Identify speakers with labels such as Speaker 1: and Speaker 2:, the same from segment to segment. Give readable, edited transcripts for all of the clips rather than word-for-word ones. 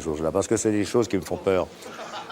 Speaker 1: ces choses-là, parce que c'est des choses qui me font peur.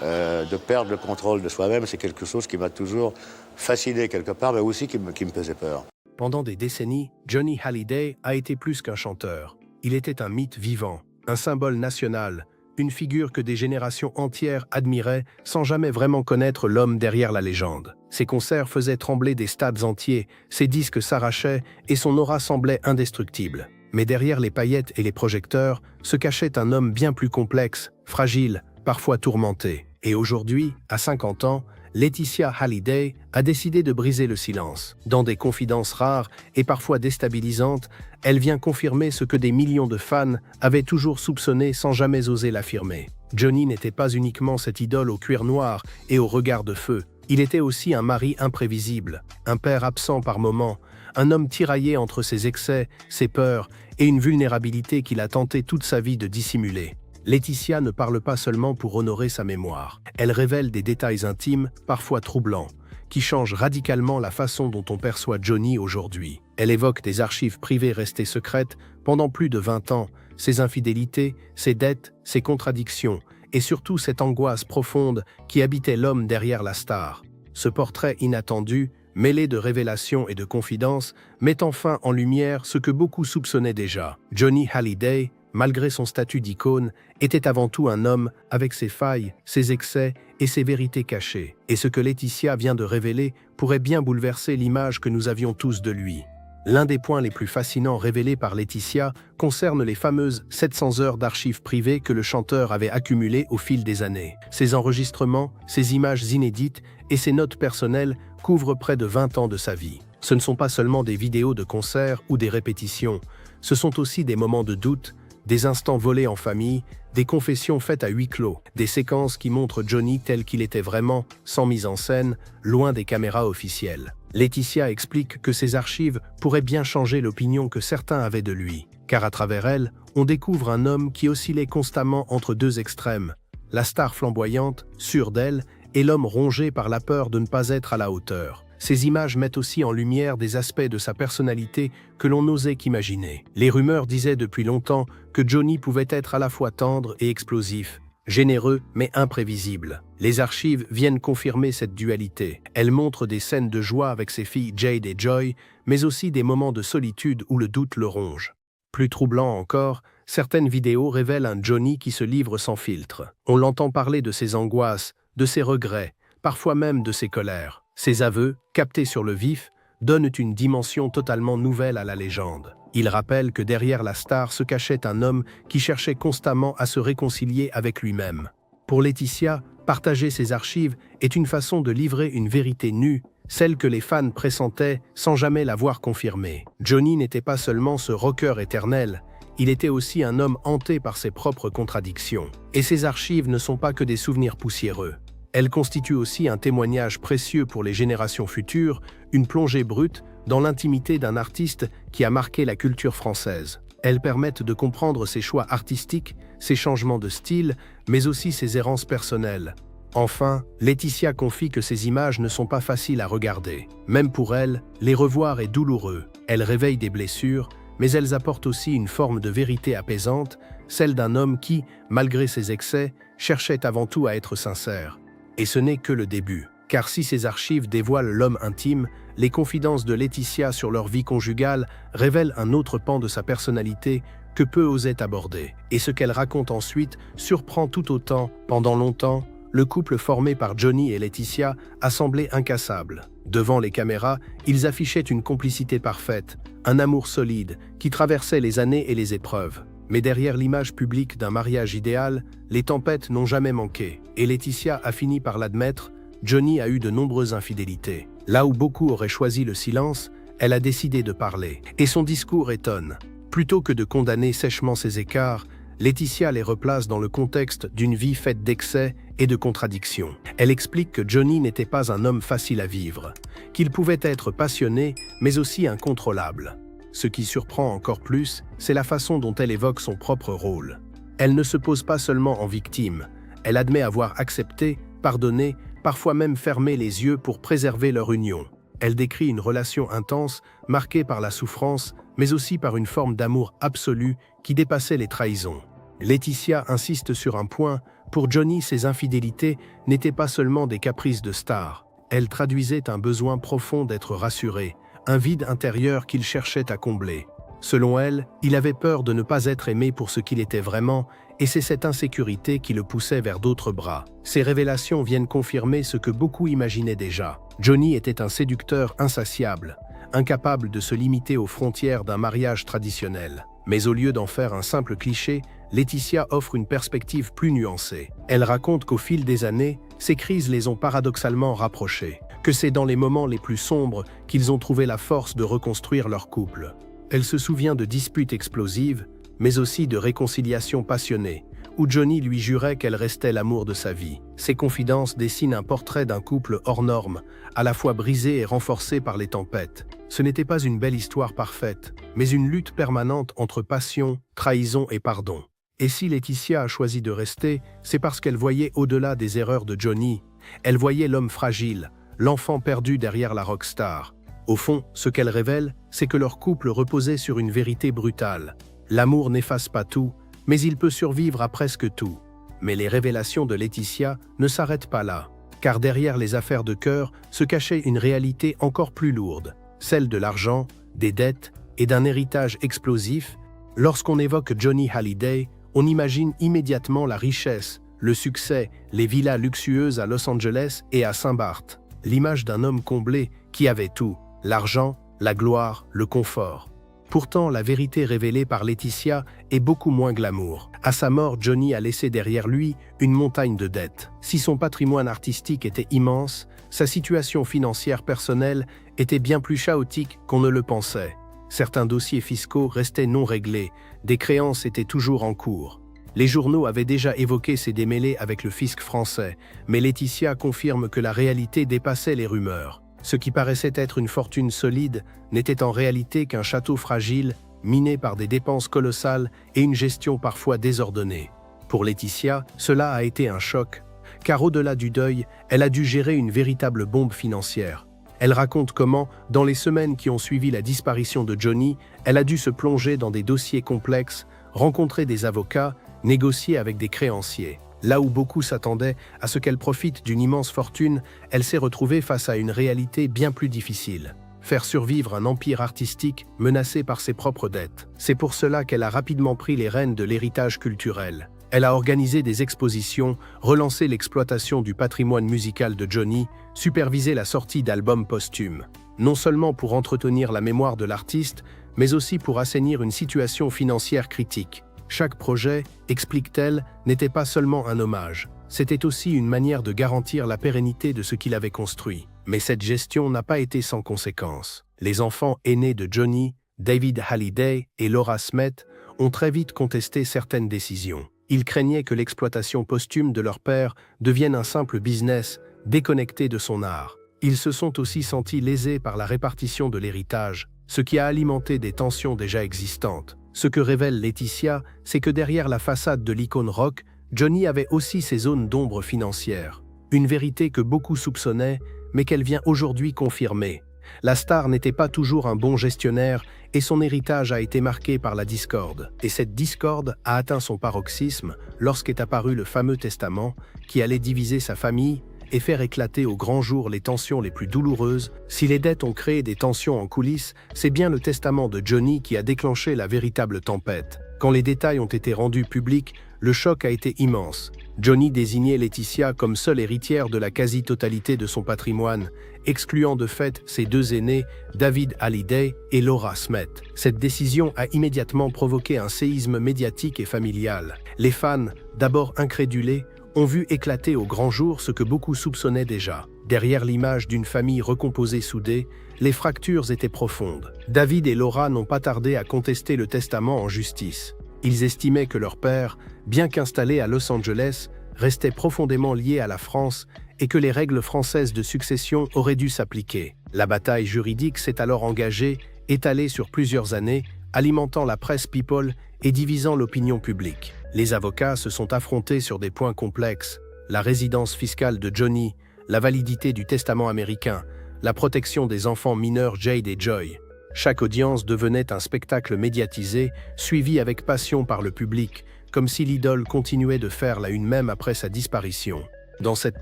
Speaker 1: De perdre le contrôle de soi-même, c'est quelque chose qui m'a toujours fasciné quelque part, mais aussi qui me faisait peur.
Speaker 2: Pendant des décennies, Johnny Hallyday a été plus qu'un chanteur. Il était un mythe vivant, un symbole national, une figure que des générations entières admiraient sans jamais vraiment connaître l'homme derrière la légende. Ses concerts faisaient trembler des stades entiers, ses disques s'arrachaient et son aura semblait indestructible. Mais derrière les paillettes et les projecteurs se cachait un homme bien plus complexe, fragile, parfois tourmenté. Et aujourd'hui, à 50 ans, Laetitia Hallyday a décidé de briser le silence. Dans des confidences rares et parfois déstabilisantes, elle vient confirmer ce que des millions de fans avaient toujours soupçonné sans jamais oser l'affirmer. Johnny n'était pas uniquement cette idole au cuir noir et au regard de feu. Il était aussi un mari imprévisible, un père absent par moments, un homme tiraillé entre ses excès, ses peurs et une vulnérabilité qu'il a tenté toute sa vie de dissimuler. Laetitia ne parle pas seulement pour honorer sa mémoire. Elle révèle des détails intimes, parfois troublants, qui changent radicalement la façon dont on perçoit Johnny aujourd'hui. Elle évoque des archives privées restées secrètes pendant plus de 20 ans, ses infidélités, ses dettes, ses contradictions, et surtout cette angoisse profonde qui habitait l'homme derrière la star. Ce portrait inattendu, mêlé de révélations et de confidences, met enfin en lumière ce que beaucoup soupçonnaient déjà. Johnny Hallyday, malgré son statut d'icône, était avant tout un homme avec ses failles, ses excès et ses vérités cachées. Et ce que Laetitia vient de révéler pourrait bien bouleverser l'image que nous avions tous de lui. L'un des points les plus fascinants révélés par Laetitia concerne les fameuses 700 heures d'archives privées que le chanteur avait accumulées au fil des années. Ces enregistrements, ces images inédites et ces notes personnelles couvrent près de 20 ans de sa vie. Ce ne sont pas seulement des vidéos de concerts ou des répétitions, ce sont aussi des moments de doute, des instants volés en famille, des confessions faites à huis clos, des séquences qui montrent Johnny tel qu'il était vraiment, sans mise en scène, loin des caméras officielles. Laetitia explique que ces archives pourraient bien changer l'opinion que certains avaient de lui, car à travers elles, on découvre un homme qui oscillait constamment entre deux extrêmes, la star flamboyante, sûre d'elle, et l'homme rongé par la peur de ne pas être à la hauteur. Ces images mettent aussi en lumière des aspects de sa personnalité que l'on n'osait qu'imaginer. Les rumeurs disaient depuis longtemps que Johnny pouvait être à la fois tendre et explosif, généreux mais imprévisible. Les archives viennent confirmer cette dualité. Elles montrent des scènes de joie avec ses filles Jade et Joy, mais aussi des moments de solitude où le doute le ronge. Plus troublant encore, certaines vidéos révèlent un Johnny qui se livre sans filtre. On l'entend parler de ses angoisses, de ses regrets, parfois même de ses colères. Ces aveux, captés sur le vif, donnent une dimension totalement nouvelle à la légende. Ils rappellent que derrière la star se cachait un homme qui cherchait constamment à se réconcilier avec lui-même. Pour Laetitia, partager ces archives est une façon de livrer une vérité nue, celle que les fans pressentaient sans jamais la voir confirmée. Johnny n'était pas seulement ce rocker éternel, il était aussi un homme hanté par ses propres contradictions. Et ces archives ne sont pas que des souvenirs poussiéreux. Elles constituent aussi un témoignage précieux pour les générations futures, une plongée brute dans l'intimité d'un artiste qui a marqué la culture française. Elles permettent de comprendre ses choix artistiques, ses changements de style, mais aussi ses errances personnelles. Enfin, Laetitia confie que ces images ne sont pas faciles à regarder. Même pour elle, les revoir est douloureux. Elles réveillent des blessures, mais elles apportent aussi une forme de vérité apaisante, celle d'un homme qui, malgré ses excès, cherchait avant tout à être sincère. Et ce n'est que le début, car si ces archives dévoilent l'homme intime, les confidences de Laetitia sur leur vie conjugale révèlent un autre pan de sa personnalité que peu osaient aborder. Et ce qu'elle raconte ensuite surprend tout autant. Pendant longtemps, le couple formé par Johnny et Laetitia a semblé incassable. Devant les caméras, ils affichaient une complicité parfaite, un amour solide qui traversait les années et les épreuves. Mais derrière l'image publique d'un mariage idéal, les tempêtes n'ont jamais manqué. Et Laetitia a fini par l'admettre, Johnny a eu de nombreuses infidélités. Là où beaucoup auraient choisi le silence, elle a décidé de parler. Et son discours étonne. Plutôt que de condamner sèchement ses écarts, Laetitia les replace dans le contexte d'une vie faite d'excès et de contradictions. Elle explique que Johnny n'était pas un homme facile à vivre, qu'il pouvait être passionné, mais aussi incontrôlable. Ce qui surprend encore plus, c'est la façon dont elle évoque son propre rôle. Elle ne se pose pas seulement en victime, elle admet avoir accepté, pardonné, parfois même fermé les yeux pour préserver leur union. Elle décrit une relation intense, marquée par la souffrance, mais aussi par une forme d'amour absolu qui dépassait les trahisons. Laetitia insiste sur un point, pour Johnny, ses infidélités n'étaient pas seulement des caprices de star. Elles traduisaient un besoin profond d'être rassuré, un vide intérieur qu'il cherchait à combler. Selon elle, il avait peur de ne pas être aimé pour ce qu'il était vraiment, et c'est cette insécurité qui le poussait vers d'autres bras. Ces révélations viennent confirmer ce que beaucoup imaginaient déjà. Johnny était un séducteur insatiable, incapable de se limiter aux frontières d'un mariage traditionnel. Mais au lieu d'en faire un simple cliché, Laetitia offre une perspective plus nuancée. Elle raconte qu'au fil des années, ces crises les ont paradoxalement rapprochés, que c'est dans les moments les plus sombres qu'ils ont trouvé la force de reconstruire leur couple. Elle se souvient de disputes explosives, mais aussi de réconciliations passionnées, où Johnny lui jurait qu'elle restait l'amour de sa vie. Ces confidences dessinent un portrait d'un couple hors norme, à la fois brisé et renforcé par les tempêtes. Ce n'était pas une belle histoire parfaite, mais une lutte permanente entre passion, trahison et pardon. Et si Laetitia a choisi de rester, c'est parce qu'elle voyait au-delà des erreurs de Johnny. Elle voyait l'homme fragile, l'enfant perdu derrière la rockstar. Au fond, ce qu'elle révèle, c'est que leur couple reposait sur une vérité brutale. L'amour n'efface pas tout, mais il peut survivre à presque tout. Mais les révélations de Laetitia ne s'arrêtent pas là, car derrière les affaires de cœur se cachait une réalité encore plus lourde, celle de l'argent, des dettes et d'un héritage explosif. Lorsqu'on évoque Johnny Hallyday, on imagine immédiatement la richesse, le succès, les villas luxueuses à Los Angeles et à Saint-Barth. L'image d'un homme comblé qui avait tout, l'argent, la gloire, le confort. Pourtant, la vérité révélée par Laetitia est beaucoup moins glamour. À sa mort, Johnny a laissé derrière lui une montagne de dettes. Si son patrimoine artistique était immense, sa situation financière personnelle était bien plus chaotique qu'on ne le pensait. Certains dossiers fiscaux restaient non réglés, des créances étaient toujours en cours. Les journaux avaient déjà évoqué ces démêlés avec le fisc français, mais Laetitia confirme que la réalité dépassait les rumeurs. Ce qui paraissait être une fortune solide n'était en réalité qu'un château fragile, miné par des dépenses colossales et une gestion parfois désordonnée. Pour Laetitia, cela a été un choc, car au-delà du deuil, elle a dû gérer une véritable bombe financière. Elle raconte comment, dans les semaines qui ont suivi la disparition de Johnny, elle a dû se plonger dans des dossiers complexes, rencontrer des avocats, négocier avec des créanciers. Là où beaucoup s'attendaient à ce qu'elle profite d'une immense fortune, elle s'est retrouvée face à une réalité bien plus difficile. Faire survivre un empire artistique menacé par ses propres dettes. C'est pour cela qu'elle a rapidement pris les rênes de l'héritage culturel. Elle a organisé des expositions, relancé l'exploitation du patrimoine musical de Johnny, supervisé la sortie d'albums posthumes. Non seulement pour entretenir la mémoire de l'artiste, mais aussi pour assainir une situation financière critique. Chaque projet, explique-t-elle, n'était pas seulement un hommage. C'était aussi une manière de garantir la pérennité de ce qu'il avait construit. Mais cette gestion n'a pas été sans conséquences. Les enfants aînés de Johnny, David Hallyday et Laura Smith, ont très vite contesté certaines décisions. Ils craignaient que l'exploitation posthume de leur père devienne un simple business, déconnecté de son art. Ils se sont aussi sentis lésés par la répartition de l'héritage, ce qui a alimenté des tensions déjà existantes. Ce que révèle Laetitia, c'est que derrière la façade de l'icône rock, Johnny avait aussi ses zones d'ombre financières. Une vérité que beaucoup soupçonnaient, mais qu'elle vient aujourd'hui confirmer. La star n'était pas toujours un bon gestionnaire et son héritage a été marqué par la discorde. Et cette discorde a atteint son paroxysme lorsqu'est apparu le fameux testament qui allait diviser sa famille et faire éclater au grand jour les tensions les plus douloureuses. Si les dettes ont créé des tensions en coulisses, c'est bien le testament de Johnny qui a déclenché la véritable tempête. Quand les détails ont été rendus publics, le choc a été immense. Johnny désignait Laetitia comme seule héritière de la quasi-totalité de son patrimoine, excluant de fait ses deux aînés, David Hallyday et Laura Smith. Cette décision a immédiatement provoqué un séisme médiatique et familial. Les fans, d'abord incrédulés, ont vu éclater au grand jour ce que beaucoup soupçonnaient déjà. Derrière l'image d'une famille recomposée soudée, les fractures étaient profondes. David et Laura n'ont pas tardé à contester le testament en justice. Ils estimaient que leur père, bien qu'installé à Los Angeles, restait profondément lié à la France et que les règles françaises de succession auraient dû s'appliquer. La bataille juridique s'est alors engagée, étalée sur plusieurs années, alimentant la presse people et divisant l'opinion publique. Les avocats se sont affrontés sur des points complexes, la résidence fiscale de Johnny, la validité du testament américain, la protection des enfants mineurs Jade et Joy. Chaque audience devenait un spectacle médiatisé, suivi avec passion par le public, comme si l'idole continuait de faire la une même après sa disparition. Dans cette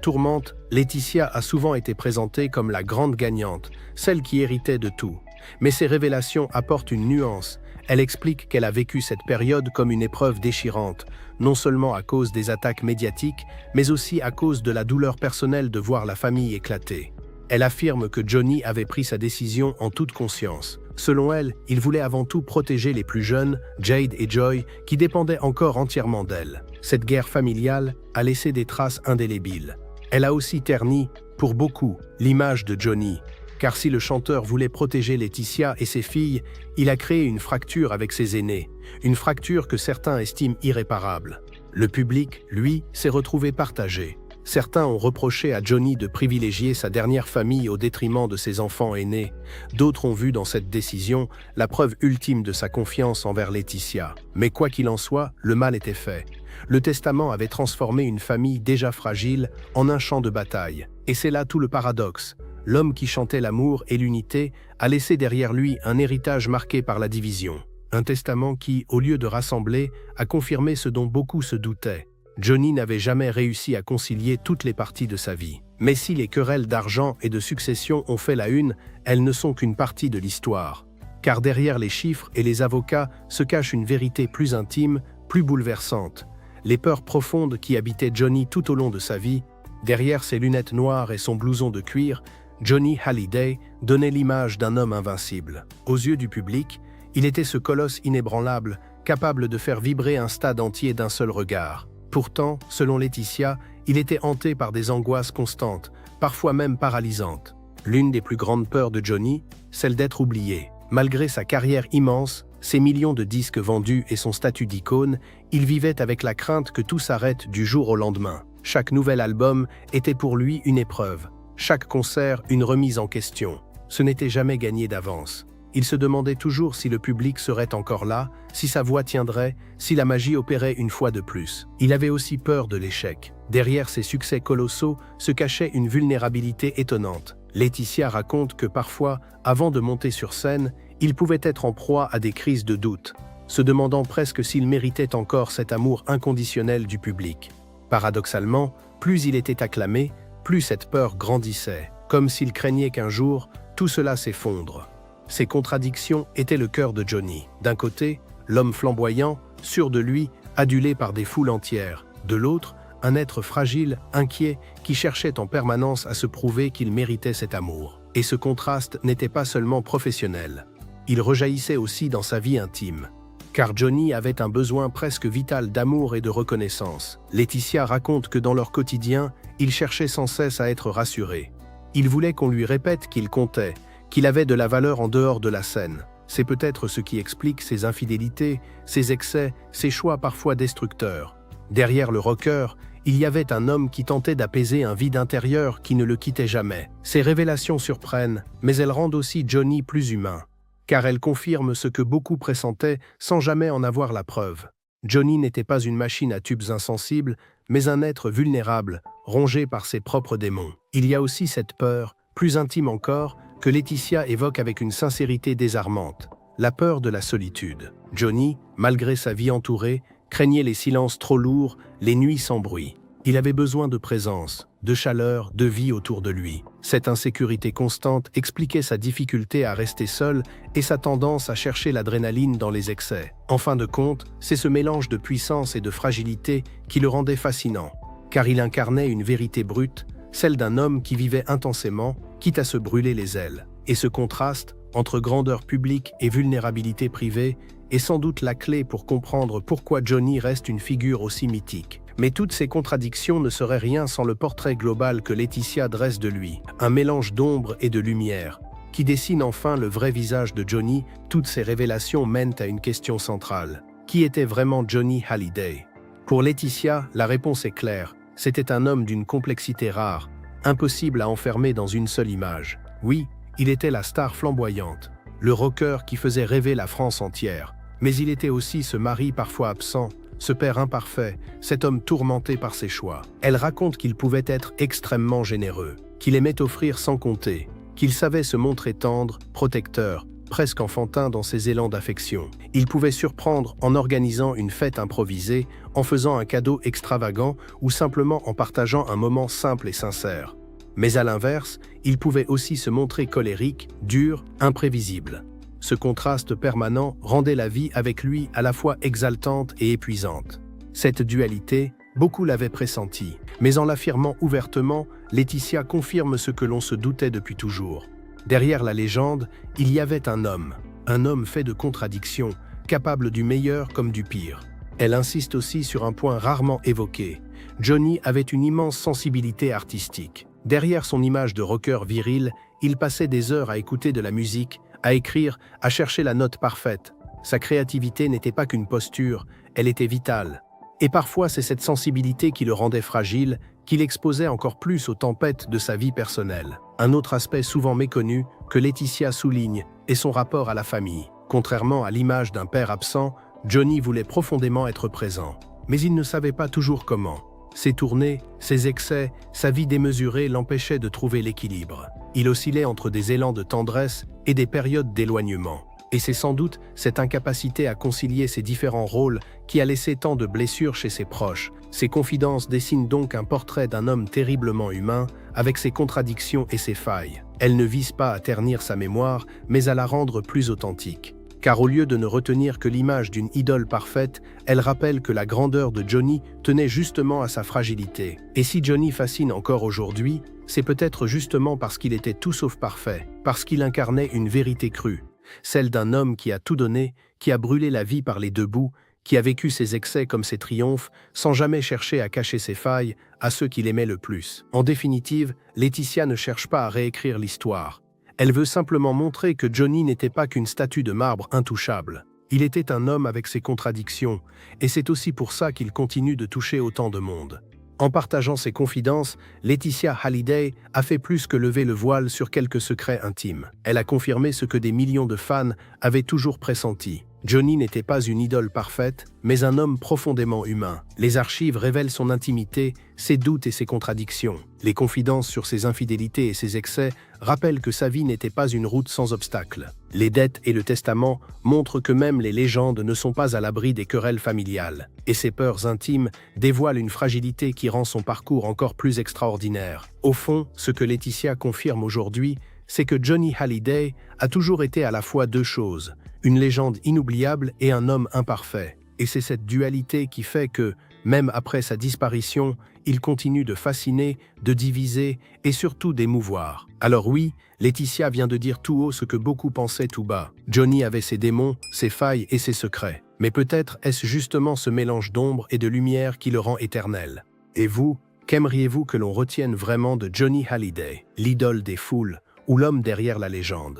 Speaker 2: tourmente, Laetitia a souvent été présentée comme la grande gagnante, celle qui héritait de tout. Mais ces révélations apportent une nuance. Elle explique qu'elle a vécu cette période comme une épreuve déchirante, non seulement à cause des attaques médiatiques, mais aussi à cause de la douleur personnelle de voir la famille éclater. Elle affirme que Johnny avait pris sa décision en toute conscience. Selon elle, il voulait avant tout protéger les plus jeunes, Jade et Joy, qui dépendaient encore entièrement d'elle. Cette guerre familiale a laissé des traces indélébiles. Elle a aussi terni, pour beaucoup, l'image de Johnny. Car si le chanteur voulait protéger Laetitia et ses filles, il a créé une fracture avec ses aînés, une fracture que certains estiment irréparable. Le public, lui, s'est retrouvé partagé. Certains ont reproché à Johnny de privilégier sa dernière famille au détriment de ses enfants aînés. D'autres ont vu dans cette décision la preuve ultime de sa confiance envers Laetitia. Mais quoi qu'il en soit, le mal était fait. Le testament avait transformé une famille déjà fragile en un champ de bataille. Et c'est là tout le paradoxe. L'homme qui chantait l'amour et l'unité a laissé derrière lui un héritage marqué par la division. Un testament qui, au lieu de rassembler, a confirmé ce dont beaucoup se doutaient. Johnny n'avait jamais réussi à concilier toutes les parties de sa vie. Mais si les querelles d'argent et de succession ont fait la une, elles ne sont qu'une partie de l'histoire. Car derrière les chiffres et les avocats se cache une vérité plus intime, plus bouleversante. Les peurs profondes qui habitaient Johnny tout au long de sa vie, derrière ses lunettes noires et son blouson de cuir, Johnny Hallyday donnait l'image d'un homme invincible. Aux yeux du public, il était ce colosse inébranlable, capable de faire vibrer un stade entier d'un seul regard. Pourtant, selon Laetitia, il était hanté par des angoisses constantes, parfois même paralysantes. L'une des plus grandes peurs de Johnny, celle d'être oublié. Malgré sa carrière immense, ses millions de disques vendus et son statut d'icône, il vivait avec la crainte que tout s'arrête du jour au lendemain. Chaque nouvel album était pour lui une épreuve. Chaque concert, une remise en question. Ce n'était jamais gagné d'avance. Il se demandait toujours si le public serait encore là, si sa voix tiendrait, si la magie opérait une fois de plus. Il avait aussi peur de l'échec. Derrière ses succès colossaux se cachait une vulnérabilité étonnante. Laetitia raconte que parfois, avant de monter sur scène, il pouvait être en proie à des crises de doute, se demandant presque s'il méritait encore cet amour inconditionnel du public. Paradoxalement, plus il était acclamé, plus cette peur grandissait, comme s'il craignait qu'un jour, tout cela s'effondre. Ces contradictions étaient le cœur de Johnny. D'un côté, l'homme flamboyant, sûr de lui, adulé par des foules entières. De l'autre, un être fragile, inquiet, qui cherchait en permanence à se prouver qu'il méritait cet amour. Et ce contraste n'était pas seulement professionnel. Il rejaillissait aussi dans sa vie intime. Car Johnny avait un besoin presque vital d'amour et de reconnaissance. Laetitia raconte que dans leur quotidien, il cherchait sans cesse à être rassuré. Il voulait qu'on lui répète qu'il comptait, qu'il avait de la valeur en dehors de la scène. C'est peut-être ce qui explique ses infidélités, ses excès, ses choix parfois destructeurs. Derrière le rocker, il y avait un homme qui tentait d'apaiser un vide intérieur qui ne le quittait jamais. Ces révélations surprennent, mais elles rendent aussi Johnny plus humain. Car elles confirment ce que beaucoup pressentaient sans jamais en avoir la preuve. Johnny n'était pas une machine à tubes insensibles, mais un être vulnérable, rongé par ses propres démons. Il y a aussi cette peur, plus intime encore, que Laetitia évoque avec une sincérité désarmante, la peur de la solitude. Johnny, malgré sa vie entourée, craignait les silences trop lourds, les nuits sans bruit. Il avait besoin de présence, de chaleur, de vie autour de lui. Cette insécurité constante expliquait sa difficulté à rester seul et sa tendance à chercher l'adrénaline dans les excès. En fin de compte, c'est ce mélange de puissance et de fragilité qui le rendait fascinant, car il incarnait une vérité brute, celle d'un homme qui vivait intensément, quitte à se brûler les ailes. Et ce contraste, entre grandeur publique et vulnérabilité privée, est sans doute la clé pour comprendre pourquoi Johnny reste une figure aussi mythique. Mais toutes ces contradictions ne seraient rien sans le portrait global que Laetitia dresse de lui, un mélange d'ombre et de lumière, qui dessine enfin le vrai visage de Johnny. Toutes ces révélations mènent à une question centrale. Qui était vraiment Johnny Hallyday? Pour Laetitia, la réponse est claire. C'était un homme d'une complexité rare, impossible à enfermer dans une seule image. Oui, il était la star flamboyante, le rocker qui faisait rêver la France entière. Mais il était aussi ce mari parfois absent, ce père imparfait, cet homme tourmenté par ses choix. Elle raconte qu'il pouvait être extrêmement généreux, qu'il aimait offrir sans compter, qu'il savait se montrer tendre, protecteur, presque enfantin dans ses élans d'affection. Il pouvait surprendre en organisant une fête improvisée, en faisant un cadeau extravagant ou simplement en partageant un moment simple et sincère. Mais à l'inverse, il pouvait aussi se montrer colérique, dur, imprévisible. Ce contraste permanent rendait la vie avec lui à la fois exaltante et épuisante. Cette dualité, beaucoup l'avaient pressenti, mais en l'affirmant ouvertement, Laetitia confirme ce que l'on se doutait depuis toujours. Derrière la légende, il y avait un homme fait de contradictions, capable du meilleur comme du pire. Elle insiste aussi sur un point rarement évoqué. Johnny avait une immense sensibilité artistique. Derrière son image de rocker viril, il passait des heures à écouter de la musique, à écrire, à chercher la note parfaite. Sa créativité n'était pas qu'une posture, elle était vitale. Et parfois, c'est cette sensibilité qui le rendait fragile, qui l'exposait encore plus aux tempêtes de sa vie personnelle. Un autre aspect souvent méconnu que Laetitia souligne est son rapport à la famille. Contrairement à l'image d'un père absent, Johnny voulait profondément être présent. Mais il ne savait pas toujours comment. Ses tournées, ses excès, sa vie démesurée l'empêchaient de trouver l'équilibre. Il oscillait entre des élans de tendresse et des périodes d'éloignement. Et c'est sans doute cette incapacité à concilier ces différents rôles qui a laissé tant de blessures chez ses proches. Ces confidences dessinent donc un portrait d'un homme terriblement humain, avec ses contradictions et ses failles. Elles ne visent pas à ternir sa mémoire, mais à la rendre plus authentique. Car au lieu de ne retenir que l'image d'une idole parfaite, elle rappelle que la grandeur de Johnny tenait justement à sa fragilité. Et si Johnny fascine encore aujourd'hui, c'est peut-être justement parce qu'il était tout sauf parfait, parce qu'il incarnait une vérité crue, celle d'un homme qui a tout donné, qui a brûlé la vie par les deux bouts, qui a vécu ses excès comme ses triomphes, sans jamais chercher à cacher ses failles à ceux qu'il aimait le plus. En définitive, Laetitia ne cherche pas à réécrire l'histoire. Elle veut simplement montrer que Johnny n'était pas qu'une statue de marbre intouchable. Il était un homme avec ses contradictions, et c'est aussi pour ça qu'il continue de toucher autant de monde. En partageant ses confidences, Laetitia Hallyday a fait plus que lever le voile sur quelques secrets intimes. Elle a confirmé ce que des millions de fans avaient toujours pressenti. Johnny n'était pas une idole parfaite, mais un homme profondément humain. Les archives révèlent son intimité, ses doutes et ses contradictions. Les confidences sur ses infidélités et ses excès rappellent que sa vie n'était pas une route sans obstacles. Les dettes et le testament montrent que même les légendes ne sont pas à l'abri des querelles familiales. Et ses peurs intimes dévoilent une fragilité qui rend son parcours encore plus extraordinaire. Au fond, ce que Laetitia confirme aujourd'hui, c'est que Johnny Hallyday a toujours été à la fois deux choses, une légende inoubliable et un homme imparfait. Et c'est cette dualité qui fait que, même après sa disparition, il continue de fasciner, de diviser et surtout d'émouvoir. Alors oui, Laetitia vient de dire tout haut ce que beaucoup pensaient tout bas. Johnny avait ses démons, ses failles et ses secrets. Mais peut-être est-ce justement ce mélange d'ombre et de lumière qui le rend éternel. Et vous, qu'aimeriez-vous que l'on retienne vraiment de Johnny Hallyday, l'idole des foules ou l'homme derrière la légende ?